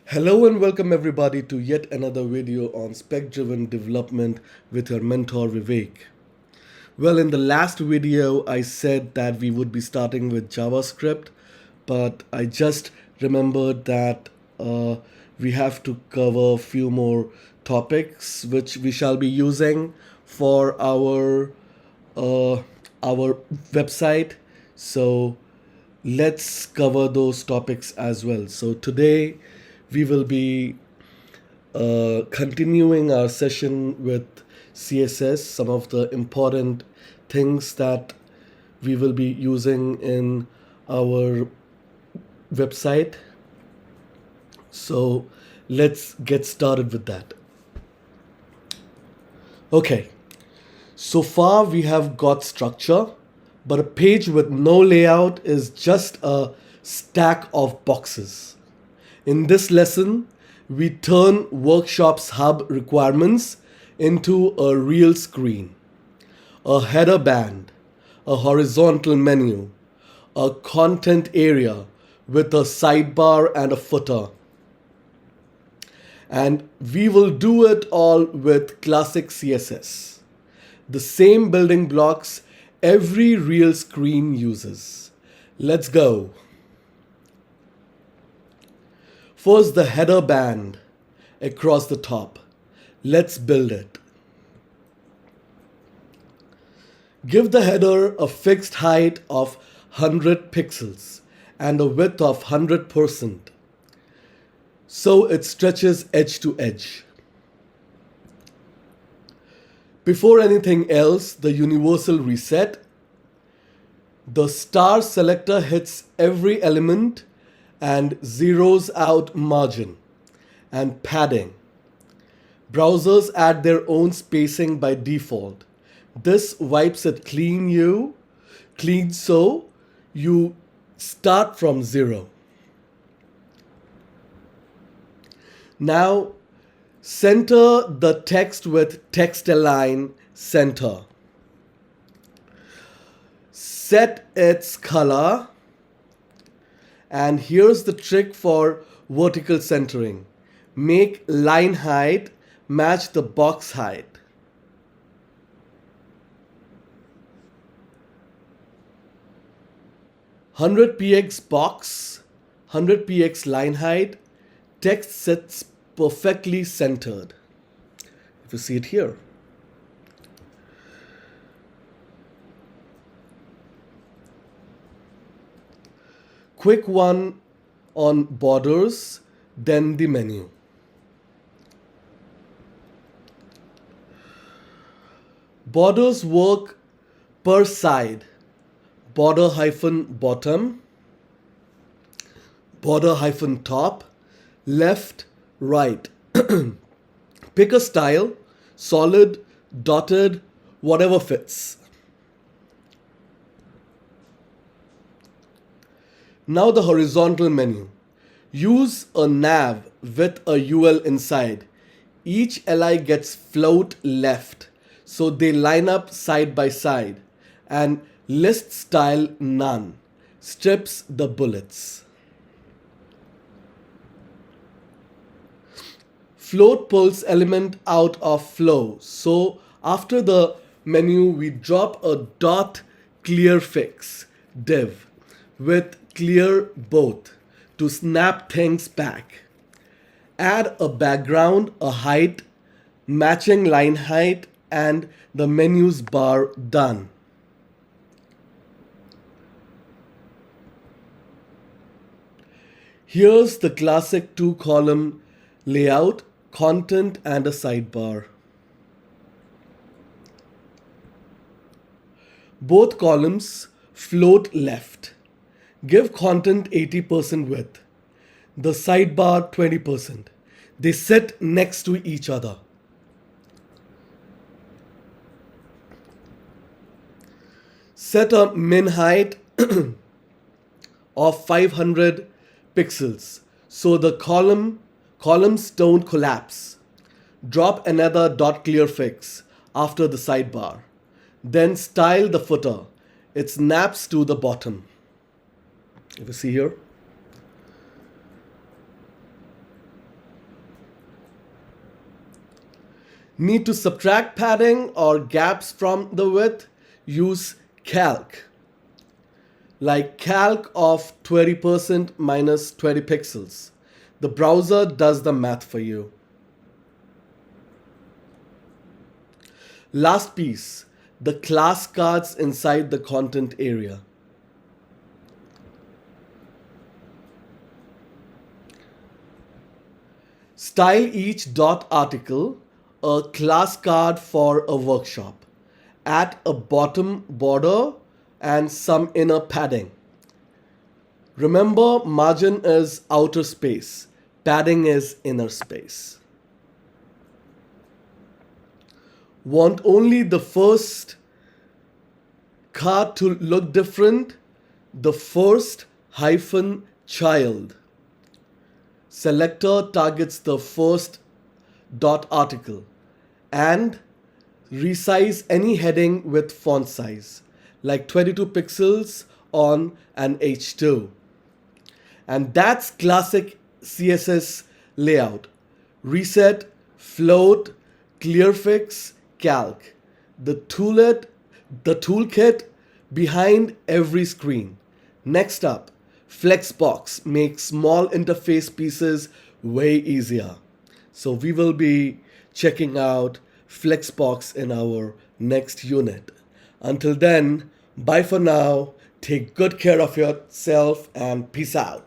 Hello and welcome everybody to yet another video on spec-driven development with your mentor Vivek. Well, in the last video, I said that we would be starting with JavaScript, but I just remembered that we have to cover a few more topics which we shall be using for uh, our website. So let's cover those topics as well. So today we will be continuing our session with CSS, some of the important things that we will be using in our website. So let's get started with that. Okay, so far we have got structure, but a page with no layout is just a stack of boxes. In this lesson, we turn Workshop's hub requirements into a real screen, a header band, a horizontal menu, a content area with a sidebar and a footer. And we will do it all with classic CSS, the same building blocks every real screen uses. Let's go. First, the header band across the top. Let's build it. Give the header a fixed height of 100 pixels and a width of 100% so it stretches edge to edge. Before anything else, the universal reset. The star selector hits every element and zeroes out margin and padding. Browsers add their own spacing by default. This wipes it clean so you start from zero. Now center the text with text align center. Set its color. And here's the trick for vertical centering. Make line height match the box height. (100px box, 100px line height, text sits perfectly centered. If you see it here. Quick one on borders, then the menu. Borders work per side. Border hyphen bottom, border hyphen top, left, right. Pick a style, solid, dotted, whatever fits. Now the horizontal menu. Use a nav with a UL inside. Each li gets float left, so they line up side by side. And list style none strips the bullets. Float pulls element out of flow. So after the menu, we drop a dot clearfix div with clear both to snap things back. Add a background, a height, matching line height, and the menus bar done. Here's the classic 2-column layout, content and a sidebar. Both columns float left. Give content 80% width. The sidebar 20%. They sit next to each other. Set a min height of 500 pixels so the columns don't collapse. Drop another dot clearfix after the sidebar. Then style the footer. It snaps to the bottom. If you see here. Need to subtract padding or gaps from the width? Use calc. Like calc of 20% minus 20 pixels. The browser does the math for you. Last piece, the class cards inside the content area. Style each dot article a class card for a workshop. Add a bottom border and some inner padding. Remember, margin is outer space, padding is inner space. Want only the first card to look different? The first hyphen child. Selector targets the first dot article and resize any heading with font size, like 22 pixels on an H2. And that's classic CSS layout. Reset, float, clearfix, calc. The toolkit behind every screen. Next up, Flexbox makes small interface pieces way easier. So we will be checking out Flexbox in our next unit. Until then, bye for now. Take good care of yourself and peace out.